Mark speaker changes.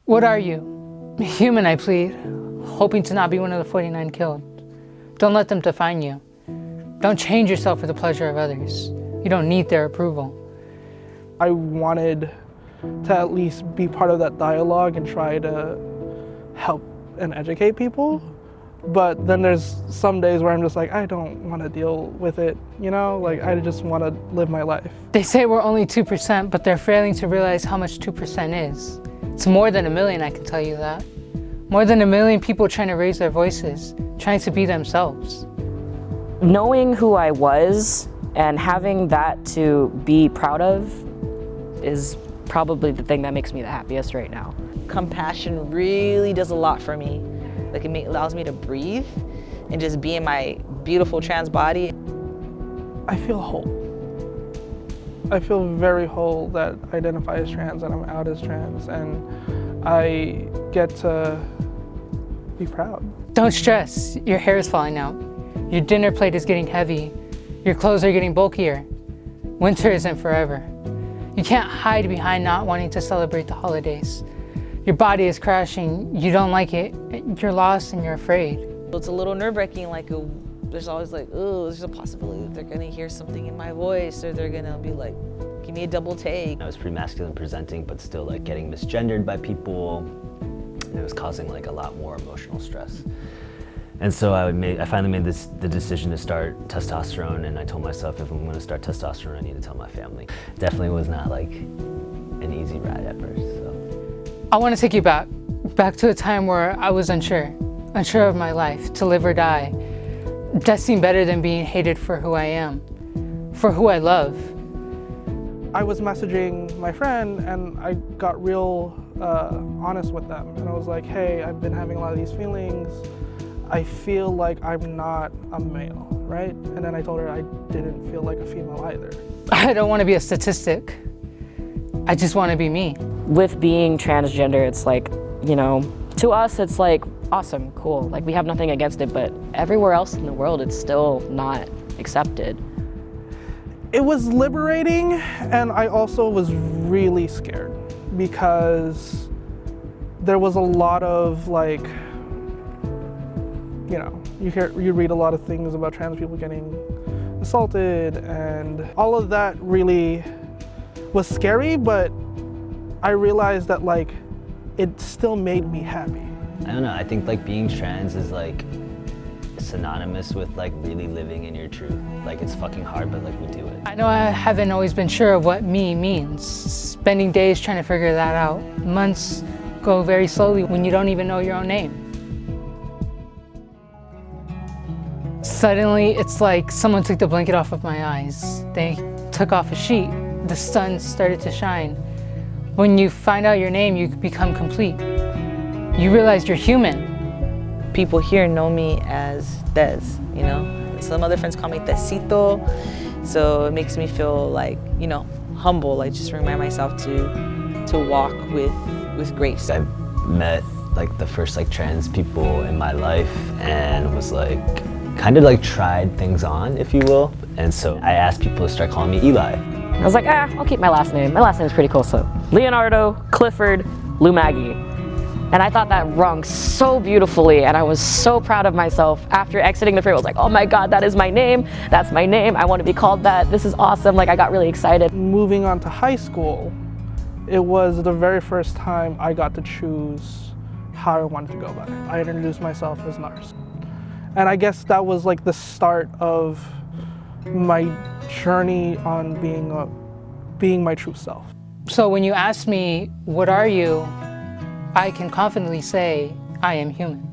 Speaker 1: What are you? Human, I plead, hoping to not be one of the 49 killed. Don't let them define you. Don't change yourself for the pleasure of others. You don't need their approval.
Speaker 2: I wanted to at least be part of that dialogue and try to help and educate people. But then there's some days where I'm just like, I don't want to deal with it, you know? Like, I just want to live my life.
Speaker 1: They say we're only 2%, but they're failing to realize how much 2% is. It's more than 1 million, I can tell you that. More than 1 million people trying to raise their voices, trying to be themselves.
Speaker 3: Knowing who I was and having that to be proud of is probably the thing that makes me the happiest right now.
Speaker 4: Compassion really does a lot for me. Like it allows me to breathe and just be in my beautiful trans body.
Speaker 2: I feel whole. I feel very whole that I identify as trans and I'm out as trans, and I get to be proud.
Speaker 1: Don't stress, your hair is falling out. Your dinner plate is getting heavy. Your clothes are getting bulkier. Winter isn't forever. You can't hide behind not wanting to celebrate the holidays. Your body is crashing, you don't like it, you're lost and you're afraid.
Speaker 4: It's a little nerve-wracking, like there's always like, oh, there's a possibility that they're gonna hear something in my voice, or they're gonna be like, give me a double take.
Speaker 5: I was pretty masculine presenting, but still like getting misgendered by people, and it was causing like a lot more emotional stress. And so I finally made the decision to start testosterone, and I told myself if I'm gonna start testosterone, I need to tell my family. Definitely was not like an easy ride at first, so.
Speaker 1: I want to take you back to a time where I was unsure of my life, to live or die. That seemed better than being hated for who I am, for who I love.
Speaker 2: I was messaging my friend and I got real honest with them. And I was like, hey, I've been having a lot of these feelings. I feel like I'm not a male, right? And then I told her I didn't feel like a female either.
Speaker 1: I don't want to be a statistic. I just want to be me.
Speaker 3: With being transgender, it's like, you know, to us it's like, awesome, cool. Like we have nothing against it, but everywhere else in the world it's still not accepted.
Speaker 2: It was liberating, and I also was really scared because there was a lot of like, you know, you read a lot of things about trans people getting assaulted, and all of that really was scary, but I realized that like it still made me happy.
Speaker 5: I don't know, I think like being trans is like synonymous with like really living in your truth. Like it's fucking hard, but like we do it.
Speaker 1: I know I haven't always been sure of what me means. Spending days trying to figure that out. Months go very slowly when you don't even know your own name. Suddenly, it's like someone took the blanket off of my eyes. They took off a sheet. The sun started to shine. When you find out your name, you become complete. You realize you're human.
Speaker 4: People here know me as Des, you know? Some other friends call me Tecito, so it makes me feel like, you know, humble, like just remind myself to walk with grace.
Speaker 5: I met like the first like trans people in my life and was like, kind of like tried things on, if you will. And so I asked people to start calling me Eli.
Speaker 3: I was like, I'll keep my last name. My last name is pretty cool, so Leonardo, Clifford, Lou Maggie. And I thought that rung so beautifully, and I was so proud of myself. After exiting the fair, I was like, oh my God, that is my name. That's my name. I want to be called that. This is awesome. Like, I got really excited.
Speaker 2: Moving on to high school, it was the very first time I got to choose how I wanted to go about it. I introduced myself as Nars. And I guess that was like the start of my journey on being my true self.
Speaker 1: So when you ask me, what are you? I can confidently say, I am human.